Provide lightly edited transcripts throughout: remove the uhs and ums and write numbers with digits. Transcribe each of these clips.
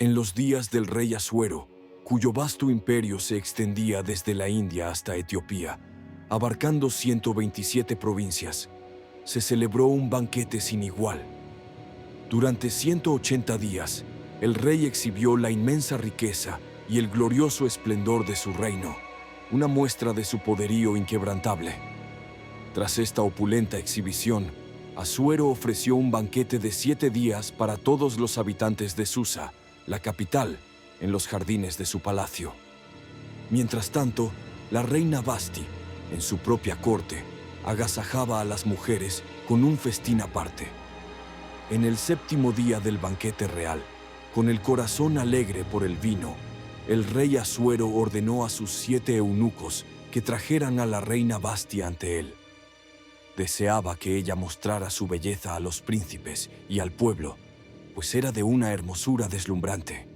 En los días del rey Asuero, cuyo vasto imperio se extendía desde la India hasta Etiopía, abarcando 127 provincias, se celebró un banquete sin igual. Durante 180 días, el rey exhibió la inmensa riqueza y el glorioso esplendor de su reino, una muestra de su poderío inquebrantable. Tras esta opulenta exhibición, Asuero ofreció un banquete de 7 días para todos los habitantes de Susa, la capital, en los jardines de su palacio. Mientras tanto, la reina Vasti, en su propia corte, agasajaba a las mujeres con un festín aparte. En el 7º día del banquete real, con el corazón alegre por el vino, el rey Asuero ordenó a sus 7 eunucos que trajeran a la reina Vasti ante él. Deseaba que ella mostrara su belleza a los príncipes y al pueblo, pues era de una hermosura deslumbrante.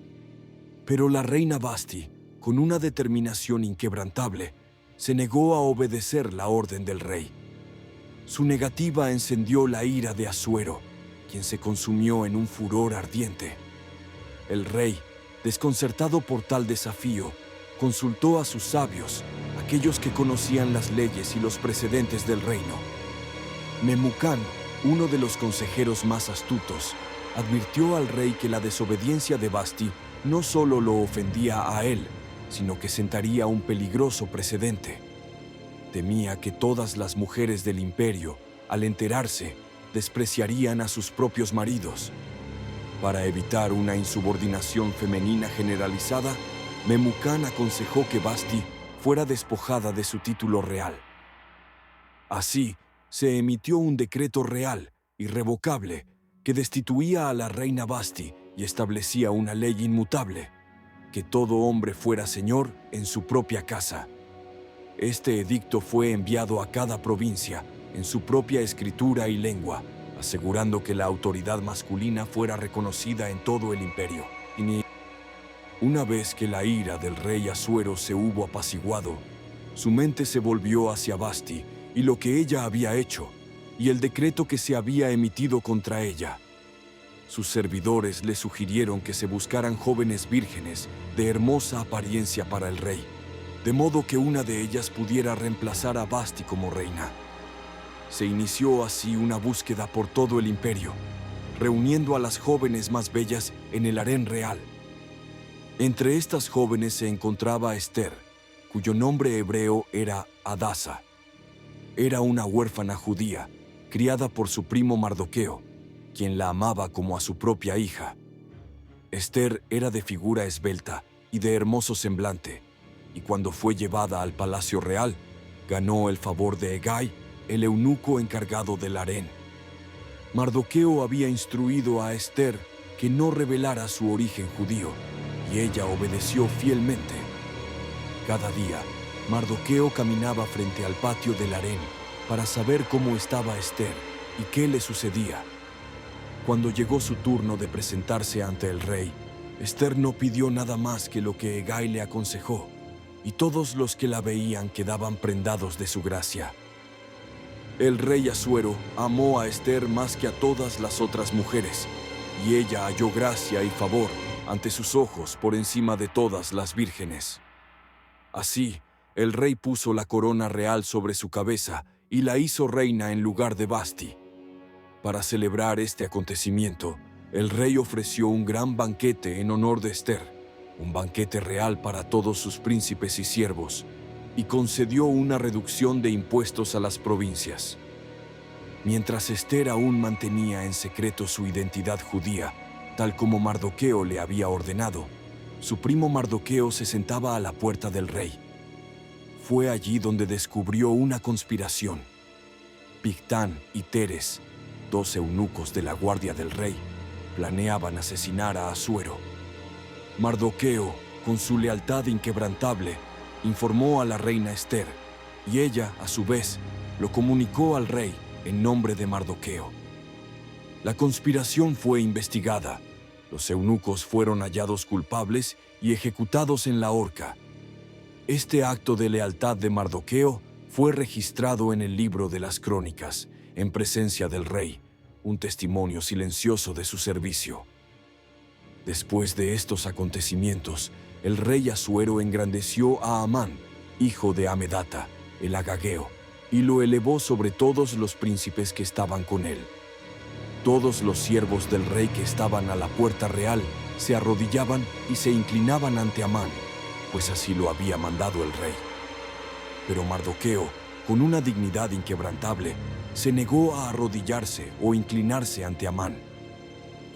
Pero la reina Vasti, con una determinación inquebrantable, se negó a obedecer la orden del rey. Su negativa encendió la ira de Asuero, quien se consumió en un furor ardiente. El rey, desconcertado por tal desafío, consultó a sus sabios, aquellos que conocían las leyes y los precedentes del reino. Memucán, uno de los consejeros más astutos, advirtió al rey que la desobediencia de Vasti no solo lo ofendía a él, sino que sentaría un peligroso precedente. Temía que todas las mujeres del imperio, al enterarse, despreciarían a sus propios maridos. Para evitar una insubordinación femenina generalizada, Memucán aconsejó que Vasti fuera despojada de su título real. Así, se emitió un decreto real, irrevocable, que destituía a la reina Vasti y establecía una ley inmutable, que todo hombre fuera señor en su propia casa. Este edicto fue enviado a cada provincia en su propia escritura y lengua, asegurando que la autoridad masculina fuera reconocida en todo el imperio. Una vez que la ira del rey Asuero se hubo apaciguado, su mente se volvió hacia Vasti y lo que ella había hecho, y el decreto que se había emitido contra ella. Sus servidores le sugirieron que se buscaran jóvenes vírgenes de hermosa apariencia para el rey, de modo que una de ellas pudiera reemplazar a Vasti como reina. Se inició así una búsqueda por todo el imperio, reuniendo a las jóvenes más bellas en el harén real. Entre estas jóvenes se encontraba Esther, cuyo nombre hebreo era Hadasa. Era una huérfana judía, criada por su primo Mardoqueo, quien la amaba como a su propia hija. Esther era de figura esbelta y de hermoso semblante, y cuando fue llevada al palacio real, ganó el favor de Hegai, el eunuco encargado del harén. Mardoqueo había instruido a Esther que no revelara su origen judío, y ella obedeció fielmente. Cada día, Mardoqueo caminaba frente al patio del harén para saber cómo estaba Esther y qué le sucedía. Cuando llegó su turno de presentarse ante el rey, Esther no pidió nada más que lo que Hegai le aconsejó, y todos los que la veían quedaban prendados de su gracia. El rey Asuero amó a Esther más que a todas las otras mujeres, y ella halló gracia y favor ante sus ojos por encima de todas las vírgenes. Así, el rey puso la corona real sobre su cabeza y la hizo reina en lugar de Vasti. Para celebrar este acontecimiento, el rey ofreció un gran banquete en honor de Esther, un banquete real para todos sus príncipes y siervos, y concedió una reducción de impuestos a las provincias. Mientras Esther aún mantenía en secreto su identidad judía, tal como Mardoqueo le había ordenado, su primo Mardoqueo se sentaba a la puerta del rey. Fue allí donde descubrió una conspiración. Bigtán y Teres, 2 eunucos de la guardia del rey, planeaban asesinar a Asuero. Mardoqueo, con su lealtad inquebrantable, informó a la reina Esther, y ella, a su vez, lo comunicó al rey en nombre de Mardoqueo. La conspiración fue investigada. Los eunucos fueron hallados culpables y ejecutados en la horca. Este acto de lealtad de Mardoqueo fue registrado en el libro de las crónicas, en presencia del rey, un testimonio silencioso de su servicio. Después de estos acontecimientos, el rey Asuero engrandeció a Amán, hijo de Amedata, el agageo, y lo elevó sobre todos los príncipes que estaban con él. Todos los siervos del rey que estaban a la puerta real se arrodillaban y se inclinaban ante Amán, pues así lo había mandado el rey. Pero Mardoqueo, con una dignidad inquebrantable, se negó a arrodillarse o inclinarse ante Amán.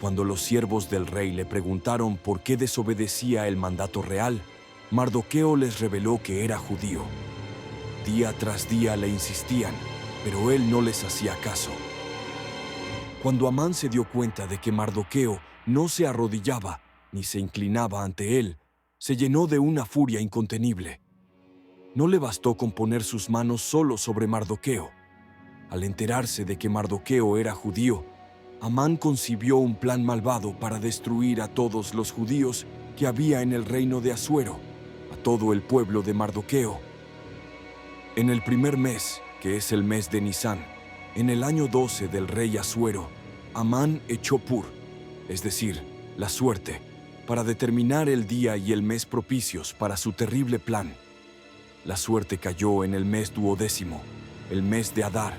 Cuando los siervos del rey le preguntaron por qué desobedecía el mandato real, Mardoqueo les reveló que era judío. Día tras día le insistían, pero él no les hacía caso. Cuando Amán se dio cuenta de que Mardoqueo no se arrodillaba ni se inclinaba ante él, se llenó de una furia incontenible. No le bastó con poner sus manos solo sobre Mardoqueo. Al enterarse de que Mardoqueo era judío, Amán concibió un plan malvado para destruir a todos los judíos que había en el reino de Asuero, a todo el pueblo de Mardoqueo. En el primer mes, que es el mes de Nisán, en el año 12 del rey Asuero, Amán echó Pur, es decir, la suerte, para determinar el día y el mes propicios para su terrible plan. La suerte cayó en el mes 12º, el mes de Adar.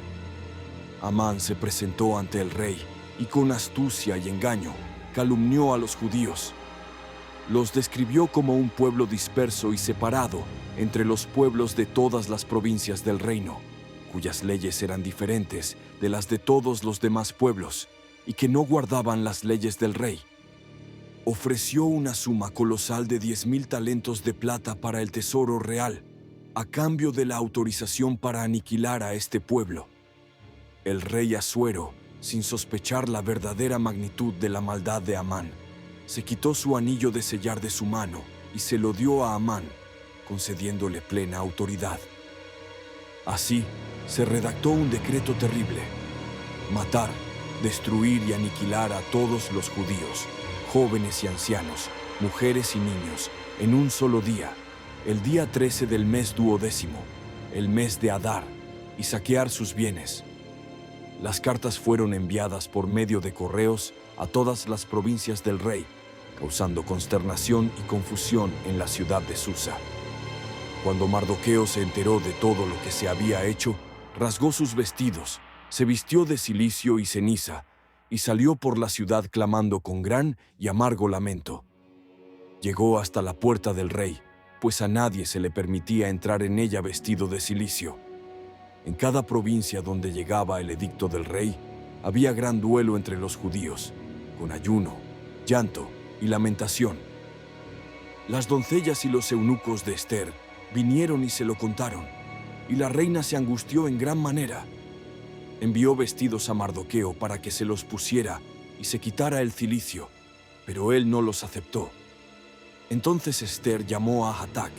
Amán se presentó ante el rey y con astucia y engaño calumnió a los judíos. Los describió como un pueblo disperso y separado entre los pueblos de todas las provincias del reino, cuyas leyes eran diferentes de las de todos los demás pueblos y que no guardaban las leyes del rey. Ofreció una suma colosal de 10,000 talentos de plata para el tesoro real, a cambio de la autorización para aniquilar a este pueblo. El rey Asuero, sin sospechar la verdadera magnitud de la maldad de Amán, se quitó su anillo de sellar de su mano y se lo dio a Amán, concediéndole plena autoridad. Así, se redactó un decreto terrible: matar, destruir y aniquilar a todos los judíos, jóvenes y ancianos, mujeres y niños, en un solo día, el día 13 del mes 12º, el mes de Adar, y saquear sus bienes. Las cartas fueron enviadas por medio de correos a todas las provincias del rey, causando consternación y confusión en la ciudad de Susa. Cuando Mardoqueo se enteró de todo lo que se había hecho, rasgó sus vestidos, se vistió de cilicio y ceniza, y salió por la ciudad clamando con gran y amargo lamento. Llegó hasta la puerta del rey, pues a nadie se le permitía entrar en ella vestido de cilicio. En cada provincia donde llegaba el edicto del rey, había gran duelo entre los judíos, con ayuno, llanto y lamentación. Las doncellas y los eunucos de Ester vinieron y se lo contaron, y la reina se angustió en gran manera. Envió vestidos a Mardoqueo para que se los pusiera y se quitara el cilicio, pero él no los aceptó. Entonces Ester llamó a Hatac,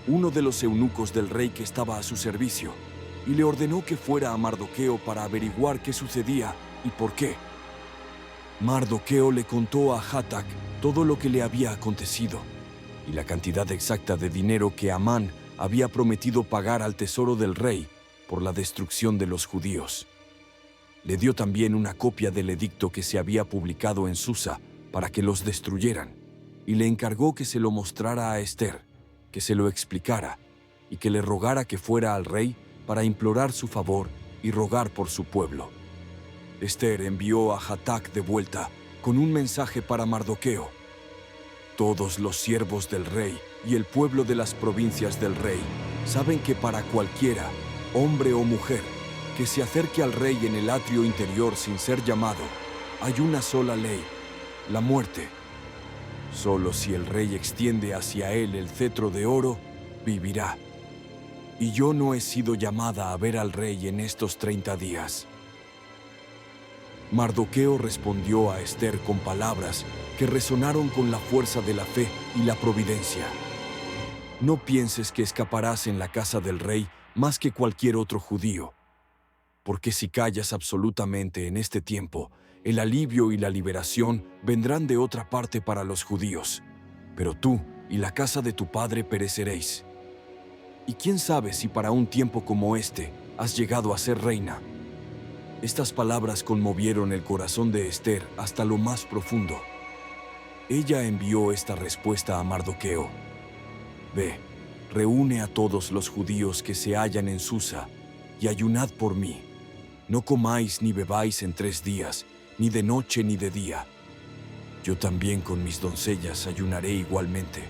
uno de los eunucos del rey que estaba a su servicio, y le ordenó que fuera a Mardoqueo para averiguar qué sucedía y por qué. Mardoqueo le contó a Hatac todo lo que le había acontecido y la cantidad exacta de dinero que Amán había prometido pagar al tesoro del rey por la destrucción de los judíos. Le dio también una copia del edicto que se había publicado en Susa para que los destruyeran, y le encargó que se lo mostrara a Ester, que se lo explicara y que le rogara que fuera al rey para implorar su favor y rogar por su pueblo. Ester envió a Hatac de vuelta con un mensaje para Mardoqueo: todos los siervos del rey y el pueblo de las provincias del rey saben que para cualquiera, hombre o mujer, que se acerque al rey en el atrio interior sin ser llamado, hay una sola ley: la muerte. Solo si el rey extiende hacia él el cetro de oro, vivirá. Y yo no he sido llamada a ver al rey en estos 30 días. Mardoqueo respondió a Ester con palabras que resonaron con la fuerza de la fe y la providencia. No pienses que escaparás en la casa del rey más que cualquier otro judío, porque si callas absolutamente en este tiempo, el alivio y la liberación vendrán de otra parte para los judíos, pero tú y la casa de tu padre pereceréis. Y quién sabe si para un tiempo como este has llegado a ser reina. Estas palabras conmovieron el corazón de Ester hasta lo más profundo. Ella envió esta respuesta a Mardoqueo: Ve, reúne a todos los judíos que se hallan en Susa y ayunad por mí. No comáis ni bebáis en 3 días, ni de noche ni de día. Yo también con mis doncellas ayunaré igualmente,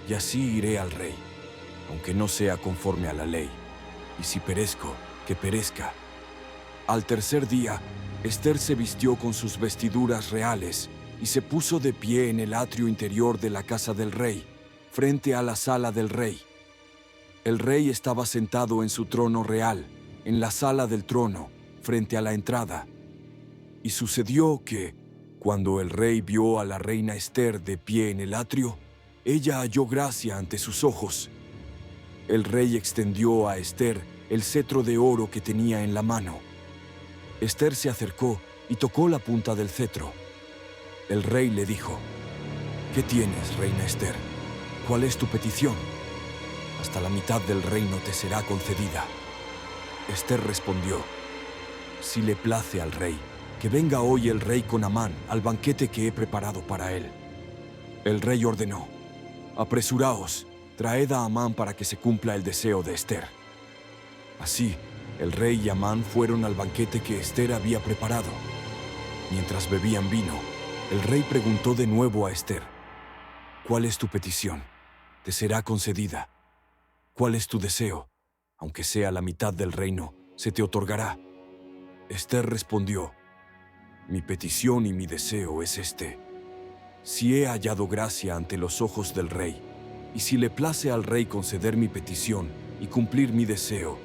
y así iré al rey, aunque no sea conforme a la ley, y si perezco, que perezca. Al 3er día, Ester se vistió con sus vestiduras reales y se puso de pie en el atrio interior de la casa del rey, frente a la sala del rey. El rey estaba sentado en su trono real, en la sala del trono, frente a la entrada. Y sucedió que, cuando el rey vio a la reina Ester de pie en el atrio, ella halló gracia ante sus ojos. El rey extendió a Ester el cetro de oro que tenía en la mano. Ester se acercó y tocó la punta del cetro. El rey le dijo: ¿Qué tienes, reina Ester? ¿Cuál es tu petición? Hasta la mitad del reino te será concedida. Ester respondió: Si le place al rey, que venga hoy el rey con Amán al banquete que he preparado para él. El rey ordenó: Apresuraos, traed a Amán para que se cumpla el deseo de Ester. Así, el rey y Amán fueron al banquete que Ester había preparado. Mientras bebían vino, el rey preguntó de nuevo a Ester: ¿Cuál es tu petición? Te será concedida. ¿Cuál es tu deseo? Aunque sea la mitad del reino, se te otorgará. Ester respondió: Mi petición y mi deseo es este: si he hallado gracia ante los ojos del rey, y si le place al rey conceder mi petición y cumplir mi deseo,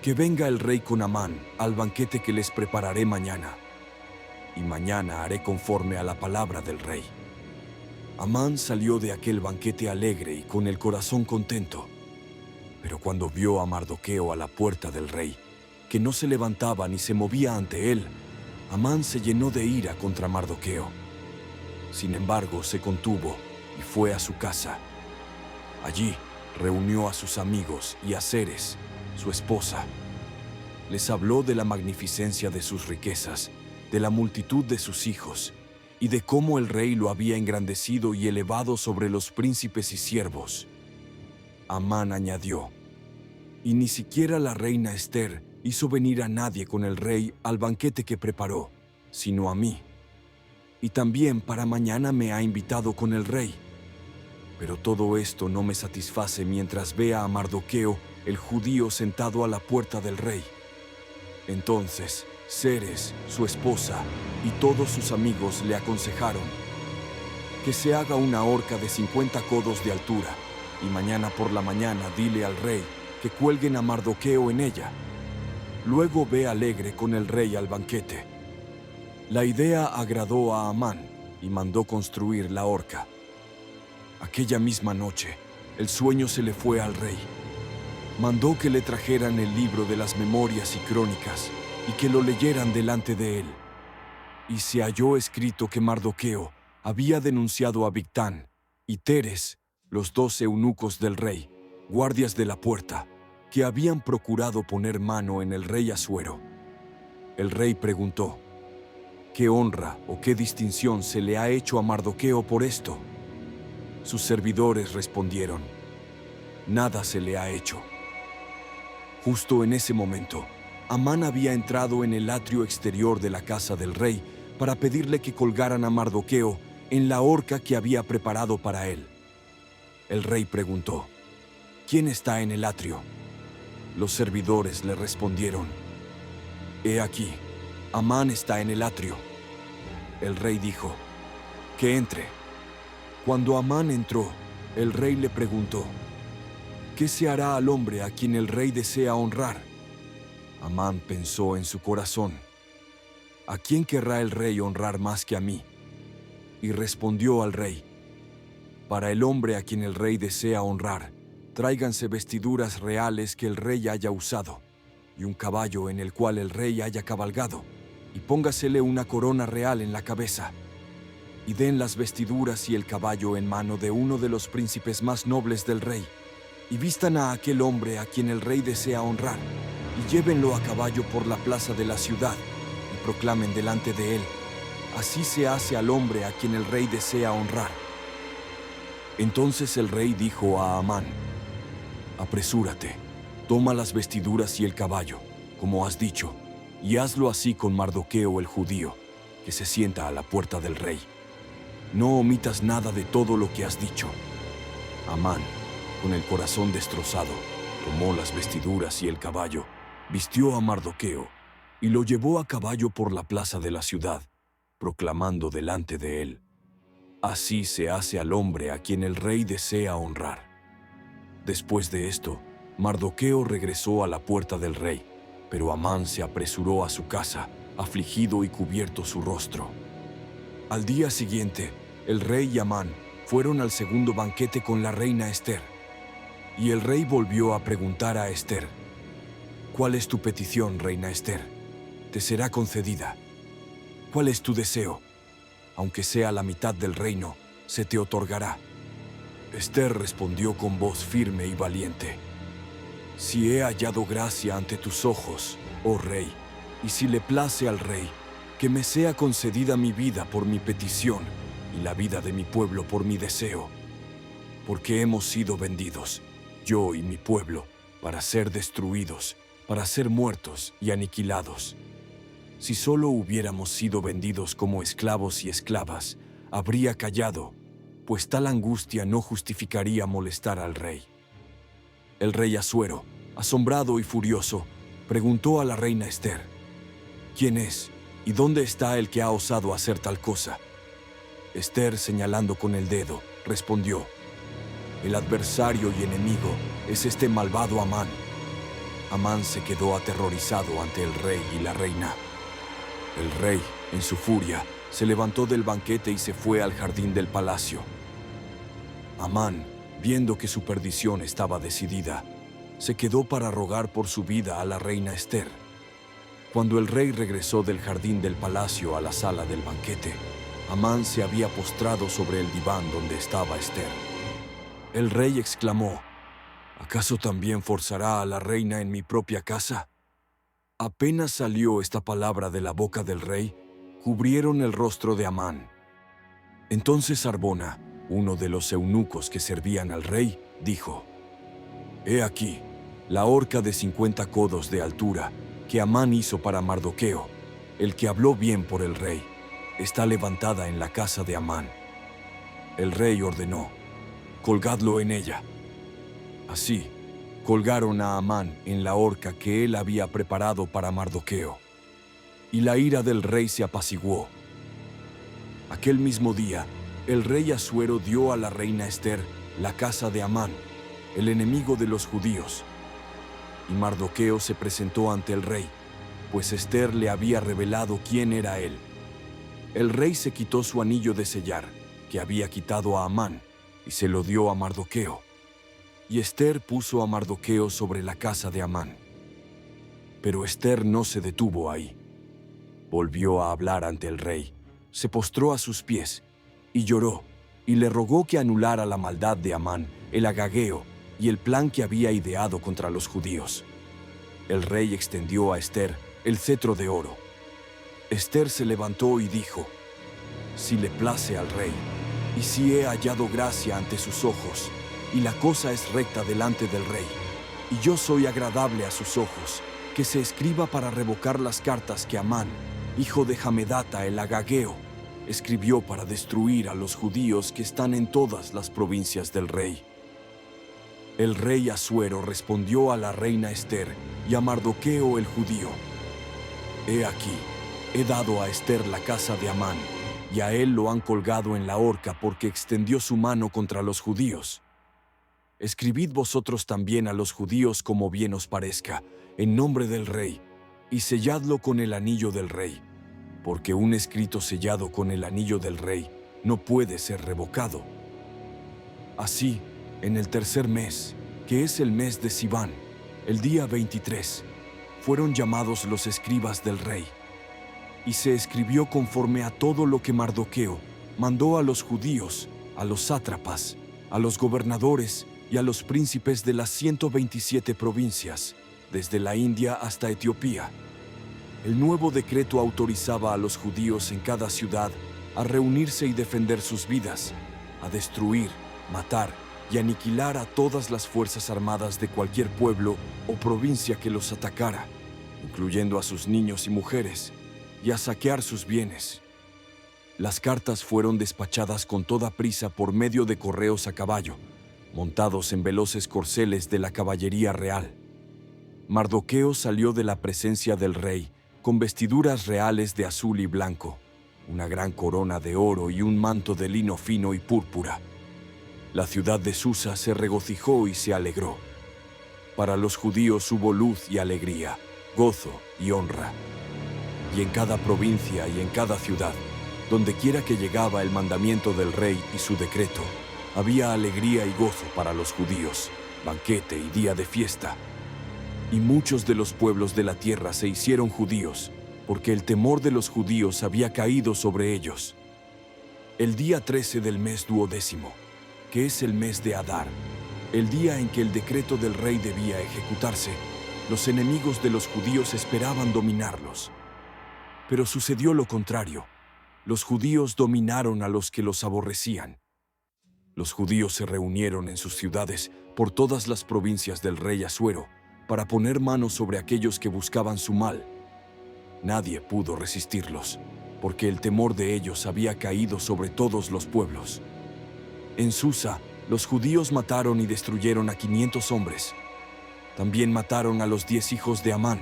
que venga el rey con Amán al banquete que les prepararé mañana, y mañana haré conforme a la palabra del rey. Amán salió de aquel banquete alegre y con el corazón contento. Pero cuando vio a Mardoqueo a la puerta del rey, que no se levantaba ni se movía ante él, Amán se llenó de ira contra Mardoqueo. Sin embargo, se contuvo y fue a su casa. Allí reunió a sus amigos y a Zeres, su esposa. Les habló de la magnificencia de sus riquezas, de la multitud de sus hijos, y de cómo el rey lo había engrandecido y elevado sobre los príncipes y siervos. Amán añadió: Y ni siquiera la reina Ester hizo venir a nadie con el rey al banquete que preparó, sino a mí. Y también para mañana me ha invitado con el rey. Pero todo esto no me satisface mientras vea a Mardoqueo, el judío, sentado a la puerta del rey. Entonces, Zeres, su esposa, y todos sus amigos le aconsejaron: que se haga una horca de 50 codos de altura, y mañana por la mañana dile al rey que cuelguen a Mardoqueo en ella. Luego ve alegre con el rey al banquete. La idea agradó a Amán y mandó construir la horca. Aquella misma noche, el sueño se le fue al rey. Mandó que le trajeran el libro de las memorias y crónicas y que lo leyeran delante de él. Y se halló escrito que Mardoqueo había denunciado a Bigtán y Teres, los 2 eunucos del rey, guardias de la puerta, que habían procurado poner mano en el rey Asuero. El rey preguntó: ¿qué honra o qué distinción se le ha hecho a Mardoqueo por esto? Sus servidores respondieron: nada se le ha hecho. Justo en ese momento, Amán había entrado en el atrio exterior de la casa del rey para pedirle que colgaran a Mardoqueo en la horca que había preparado para él. El rey preguntó: ¿quién está en el atrio? Los servidores le respondieron: he aquí, Amán está en el atrio. El rey dijo: que entre. Cuando Amán entró, el rey le preguntó: ¿qué se hará al hombre a quien el rey desea honrar? Amán pensó en su corazón: ¿a quién querrá el rey honrar más que a mí? Y respondió al rey: para el hombre a quien el rey desea honrar, tráiganse vestiduras reales que el rey haya usado, y un caballo en el cual el rey haya cabalgado, y póngasele una corona real en la cabeza. Y den las vestiduras y el caballo en mano de uno de los príncipes más nobles del rey, y vistan a aquel hombre a quien el rey desea honrar, y llévenlo a caballo por la plaza de la ciudad, y proclamen delante de él: Así se hace al hombre a quien el rey desea honrar. Entonces el rey dijo a Amán: apresúrate, toma las vestiduras y el caballo, como has dicho, y hazlo así con Mardoqueo el judío, que se sienta a la puerta del rey. No omitas nada de todo lo que has dicho. Amán, con el corazón destrozado, tomó las vestiduras y el caballo, vistió a Mardoqueo y lo llevó a caballo por la plaza de la ciudad, proclamando delante de él: así se hace al hombre a quien el rey desea honrar. Después de esto, Mardoqueo regresó a la puerta del rey, pero Amán se apresuró a su casa, afligido y cubierto su rostro. Al día siguiente, el rey y Amán fueron al segundo banquete con la reina Ester. Y el rey volvió a preguntar a Ester: ¿cuál es tu petición, reina Ester? Te será concedida. ¿Cuál es tu deseo? Aunque sea la mitad del reino, se te otorgará. Ester respondió con voz firme y valiente: si he hallado gracia ante tus ojos, oh rey, y si le place al rey, que me sea concedida mi vida por mi petición y la vida de mi pueblo por mi deseo. Porque hemos sido vendidos, yo y mi pueblo, para ser destruidos, para ser muertos y aniquilados. Si solo hubiéramos sido vendidos como esclavos y esclavas, habría callado, pues tal angustia no justificaría molestar al rey. El rey Asuero, asombrado y furioso, preguntó a la reina Ester: ¿quién es y dónde está el que ha osado hacer tal cosa? Ester, señalando con el dedo, respondió: el adversario y enemigo es este malvado Amán. Amán se quedó aterrorizado ante el rey y la reina. El rey, en su furia, se levantó del banquete y se fue al jardín del palacio. Amán, viendo que su perdición estaba decidida, se quedó para rogar por su vida a la reina Ester. Cuando el rey regresó del jardín del palacio a la sala del banquete, Amán se había postrado sobre el diván donde estaba Ester. El rey exclamó: ¿acaso también forzará a la reina en mi propia casa? Apenas salió esta palabra de la boca del rey, cubrieron el rostro de Amán. Entonces Arbona, uno de los eunucos que servían al rey, dijo: he aquí, la horca de 50 codos de altura que Amán hizo para Mardoqueo, el que habló bien por el rey, está levantada en la casa de Amán. El rey ordenó: colgadlo en ella. Así, colgaron a Amán en la horca que él había preparado para Mardoqueo. Y la ira del rey se apaciguó. Aquel mismo día, el rey Asuero dio a la reina Ester la casa de Amán, el enemigo de los judíos. Y Mardoqueo se presentó ante el rey, pues Ester le había revelado quién era él. El rey se quitó su anillo de sellar, que había quitado a Amán, y se lo dio a Mardoqueo. Y Ester puso a Mardoqueo sobre la casa de Amán. Pero Ester no se detuvo ahí. Volvió a hablar ante el rey, se postró a sus pies, y lloró, y le rogó que anulara la maldad de Amán, el agageo, y el plan que había ideado contra los judíos. El rey extendió a Ester el cetro de oro. Ester se levantó y dijo: si le place al rey, y si he hallado gracia ante sus ojos, y la cosa es recta delante del rey, y yo soy agradable a sus ojos, que se escriba para revocar las cartas que Amán, hijo de Hamedata el agageo, escribió para destruir a los judíos que están en todas las provincias del rey. El rey Asuero respondió a la reina Ester y a Mardoqueo el judío: he aquí, he dado a Ester la casa de Amán, y a él lo han colgado en la horca porque extendió su mano contra los judíos. Escribid vosotros también a los judíos como bien os parezca, en nombre del rey, y selladlo con el anillo del rey, porque un escrito sellado con el anillo del rey no puede ser revocado. Así, en el tercer mes, que es el mes de Siván, el día 23, fueron llamados los escribas del rey. Y se escribió conforme a todo lo que Mardoqueo mandó a los judíos, a los sátrapas, a los gobernadores y a los príncipes de las 127 provincias, desde la India hasta Etiopía. El nuevo decreto autorizaba a los judíos en cada ciudad a reunirse y defender sus vidas, a destruir, matar y aniquilar a todas las fuerzas armadas de cualquier pueblo o provincia que los atacara, incluyendo a sus niños y mujeres, y a saquear sus bienes. Las cartas fueron despachadas con toda prisa por medio de correos a caballo, montados en veloces corceles de la caballería real. Mardoqueo salió de la presencia del rey con vestiduras reales de azul y blanco, una gran corona de oro y un manto de lino fino y púrpura. La ciudad de Susa se regocijó y se alegró. Para los judíos hubo luz y alegría, gozo y honra. Y en cada provincia y en cada ciudad, donde quiera que llegaba el mandamiento del rey y su decreto, había alegría y gozo para los judíos, banquete y día de fiesta. Y muchos de los pueblos de la tierra se hicieron judíos, porque el temor de los judíos había caído sobre ellos. El día 13 del mes duodécimo, que es el mes de Adar, el día en que el decreto del rey debía ejecutarse, los enemigos de los judíos esperaban dominarlos. Pero sucedió lo contrario. Los judíos dominaron a los que los aborrecían. Los judíos se reunieron en sus ciudades por todas las provincias del rey Asuero para poner mano sobre aquellos que buscaban su mal. Nadie pudo resistirlos, porque el temor de ellos había caído sobre todos los pueblos. En Susa, los judíos mataron y destruyeron a 500 hombres. También mataron a los 10 hijos de Amán: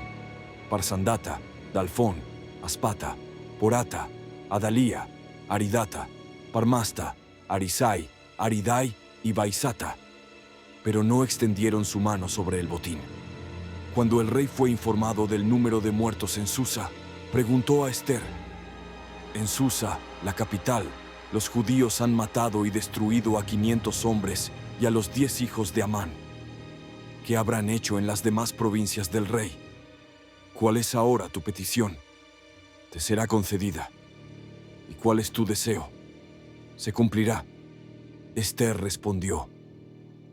Parsandata, Dalfón, Aspata, Porata, Adalía, Aridata, Parmasta, Arisai, Aridai y Baisata. Pero no extendieron su mano sobre el botín. Cuando el rey fue informado del número de muertos en Susa, preguntó a Ester: «En Susa, la capital, los judíos han matado y destruido a 500 hombres y a los 10 hijos de Amán. ¿Qué habrán hecho en las demás provincias del rey? ¿Cuál es ahora tu petición? Te será concedida. ¿Y cuál es tu deseo? Se cumplirá». Ester respondió: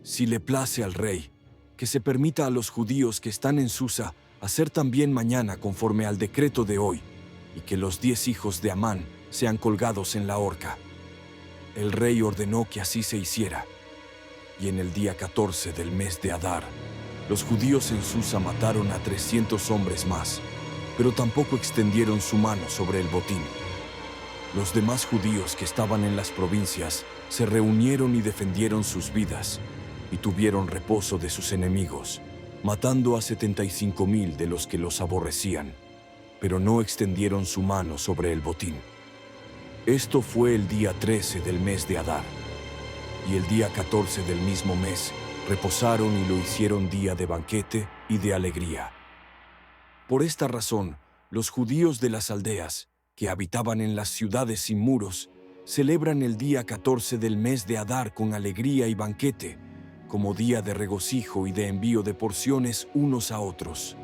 «Si le place al rey, que se permita a los judíos que están en Susa hacer también mañana conforme al decreto de hoy, y que los 10 hijos de Amán sean colgados en la horca». El rey ordenó que así se hiciera. Y en el día 14 del mes de Adar, los judíos en Susa mataron a 300 hombres más, pero tampoco extendieron su mano sobre el botín. Los demás judíos que estaban en las provincias se reunieron y defendieron sus vidas, y tuvieron reposo de sus enemigos, matando a 75,000 de los que los aborrecían, pero no extendieron su mano sobre el botín. Esto fue el día 13 del mes de Adar, y el día 14 del mismo mes reposaron y lo hicieron día de banquete y de alegría. Por esta razón, los judíos de las aldeas, que habitaban en las ciudades sin muros, celebran el día 14 del mes de Adar con alegría y banquete, como día de regocijo y de envío de porciones unos a otros.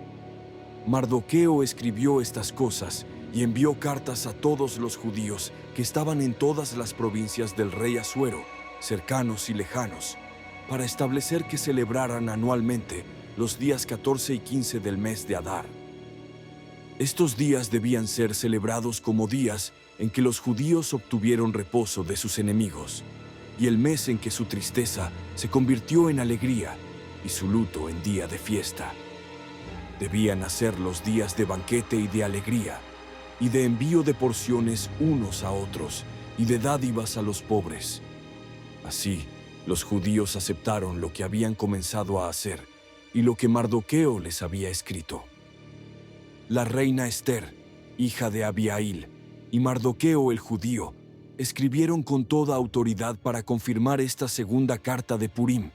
Mardoqueo escribió estas cosas y envió cartas a todos los judíos que estaban en todas las provincias del rey Asuero, cercanos y lejanos, para establecer que celebraran anualmente los días 14 y 15 del mes de Adar. Estos días debían ser celebrados como días en que los judíos obtuvieron reposo de sus enemigos, y el mes en que su tristeza se convirtió en alegría y su luto en día de fiesta. Debían hacer los días de banquete y de alegría, y de envío de porciones unos a otros, y de dádivas a los pobres. Así, los judíos aceptaron lo que habían comenzado a hacer, y lo que Mardoqueo les había escrito. La reina Ester, hija de Abihail, y Mardoqueo el judío, escribieron con toda autoridad para confirmar esta segunda carta de Purim,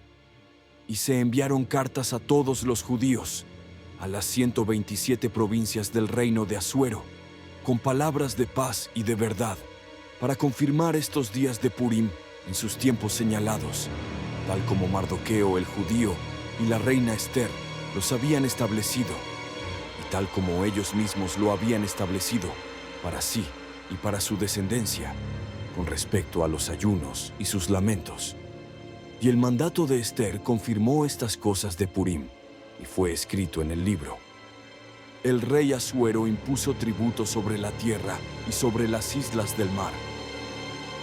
y se enviaron cartas a todos los judíos, a las 127 provincias del reino de Asuero, con palabras de paz y de verdad, para confirmar estos días de Purim en sus tiempos señalados, tal como Mardoqueo el judío y la reina Ester los habían establecido, y tal como ellos mismos lo habían establecido para sí y para su descendencia, con respecto a los ayunos y sus lamentos. Y el mandato de Ester confirmó estas cosas de Purim, y fue escrito en el libro. El rey Asuero impuso tributo sobre la tierra y sobre las islas del mar.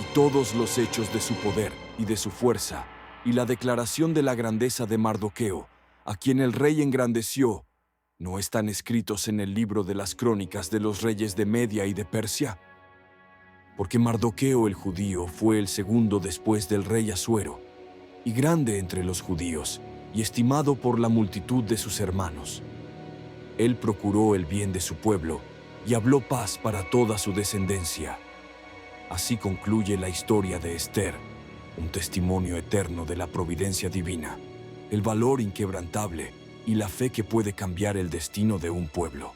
Y todos los hechos de su poder y de su fuerza, y la declaración de la grandeza de Mardoqueo, a quien el rey engrandeció, ¿no están escritos en el libro de las crónicas de los reyes de Media y de Persia? Porque Mardoqueo el judío fue el segundo después del rey Asuero, y grande entre los judíos, y estimado por la multitud de sus hermanos. Él procuró el bien de su pueblo, y habló paz para toda su descendencia. Así concluye la historia de Ester, un testimonio eterno de la providencia divina, el valor inquebrantable y la fe que puede cambiar el destino de un pueblo.